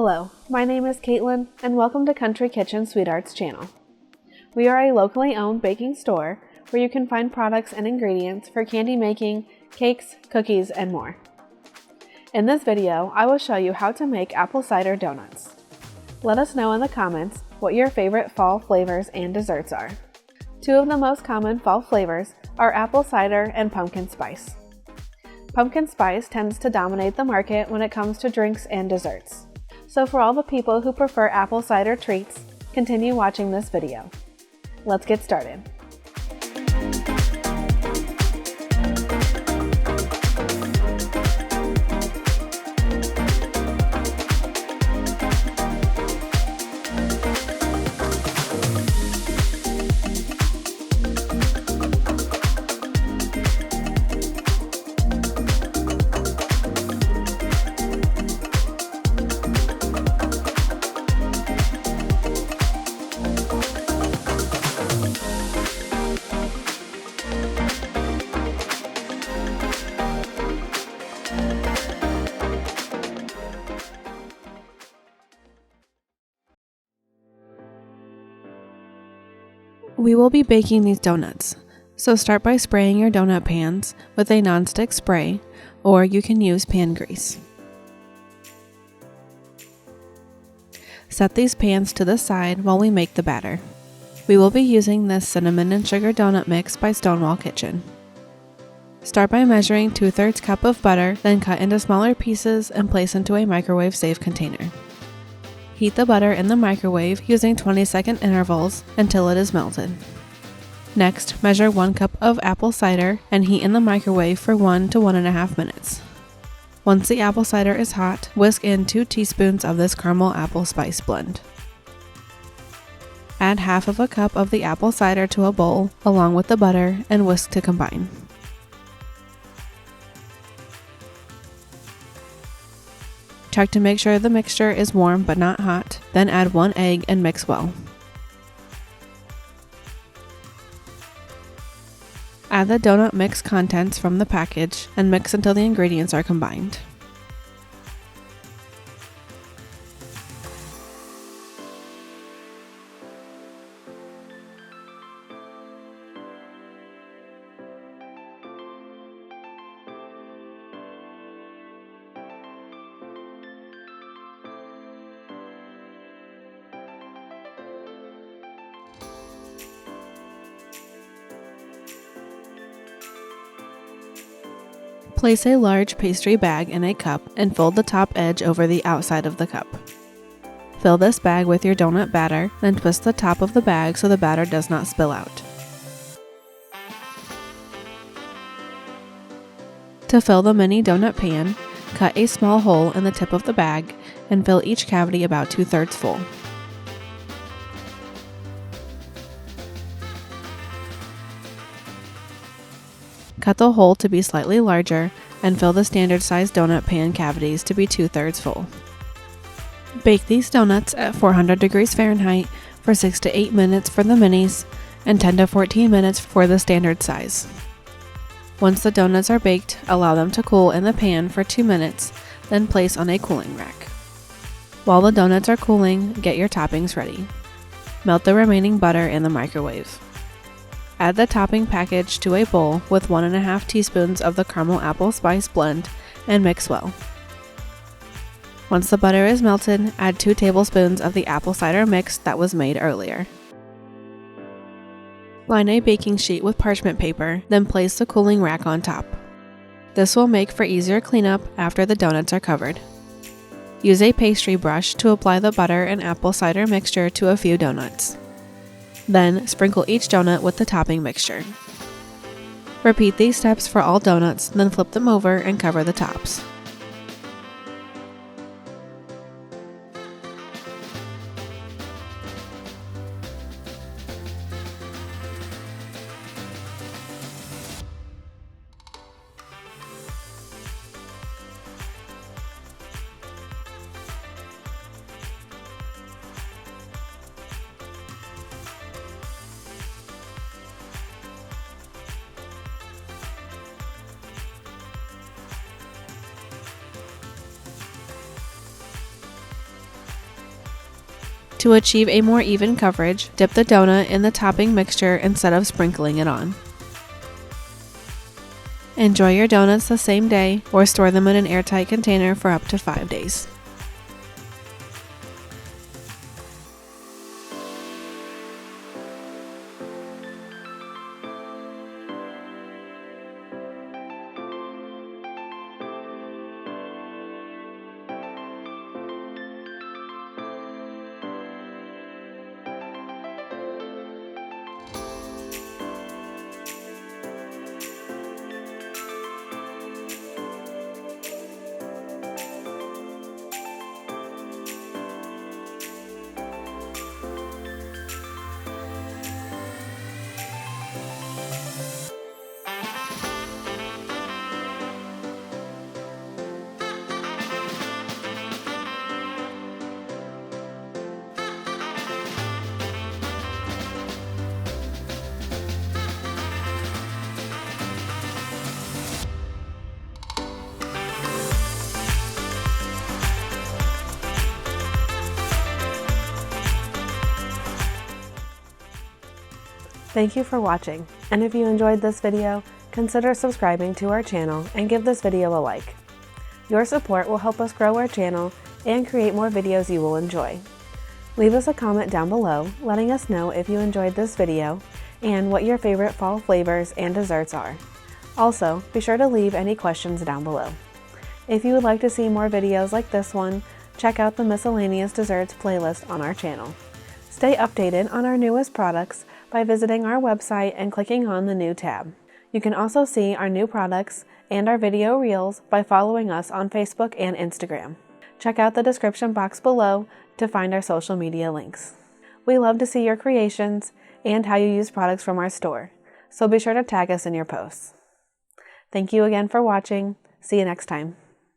Hello, my name is Caitlin, and welcome to Country Kitchen Sweethearts channel. We are a locally owned baking store where you can find products and ingredients for candy making, cakes, cookies, and more. In this video, I will show you how to make apple cider donuts. Let us know in the comments what your favorite fall flavors and desserts are. Two of the most common fall flavors are apple cider and pumpkin spice. Pumpkin spice tends to dominate the market when it comes to drinks and desserts. So for all the people who prefer apple cider treats, continue watching this video. Let's get started. We will be baking these donuts, so start by spraying your donut pans with a nonstick spray, or you can use pan grease. Set these pans to the side while we make the batter. We will be using this cinnamon and sugar donut mix by Stonewall Kitchen. Start by measuring 2/3 cup of butter, then cut into smaller pieces and place into a microwave-safe container. Heat the butter in the microwave using 20-second intervals until it is melted. Next, measure 1 cup of apple cider and heat in the microwave for 1 to 1.5 minutes. Once the apple cider is hot, whisk in 2 teaspoons of this caramel apple spice blend. Add half of a cup of the apple cider to a bowl along with the butter and whisk to combine. Check to make sure the mixture is warm but not hot, then add 1 egg and mix well. Add the donut mix contents from the package and mix until the ingredients are combined. Place a large pastry bag in a cup and fold the top edge over the outside of the cup. Fill this bag with your donut batter, then twist the top of the bag so the batter does not spill out. To fill the mini donut pan, cut a small hole in the tip of the bag and fill each cavity about 2/3 full. Cut the hole to be slightly larger and fill the standard size donut pan cavities to be 2/3 full. Bake these donuts at 400 degrees Fahrenheit for 6 to 8 minutes for the minis and 10 to 14 minutes for the standard size. Once the donuts are baked, allow them to cool in the pan for 2 minutes, then place on a cooling rack. While the donuts are cooling, get your toppings ready. Melt the remaining butter in the microwave. Add the topping package to a bowl with 1.5 teaspoons of the caramel apple spice blend and mix well. Once the butter is melted, add 2 tablespoons of the apple cider mix that was made earlier. Line a baking sheet with parchment paper, then place the cooling rack on top. This will make for easier cleanup after the donuts are covered. Use a pastry brush to apply the butter and apple cider mixture to a few donuts. Then, sprinkle each donut with the topping mixture. Repeat these steps for all donuts, then flip them over and cover the tops. To achieve a more even coverage, dip the donut in the topping mixture instead of sprinkling it on. Enjoy your donuts the same day or store them in an airtight container for up to 5 days. Thank you for watching, and if you enjoyed this video, consider subscribing to our channel and give this video a like. Your support will help us grow our channel and create more videos you will enjoy. Leave us a comment down below letting us know if you enjoyed this video and what your favorite fall flavors and desserts are. Also, be sure to leave any questions down below. If you would like to see more videos like this one, check out the Miscellaneous Desserts playlist on our channel. Stay updated on our newest products by visiting our website and clicking on the new tab. You can also see our new products and our video reels by following us on Facebook and Instagram. Check out the description box below to find our social media links. We love to see your creations and how you use products from our store, so be sure to tag us in your posts. Thank you again for watching. See you next time.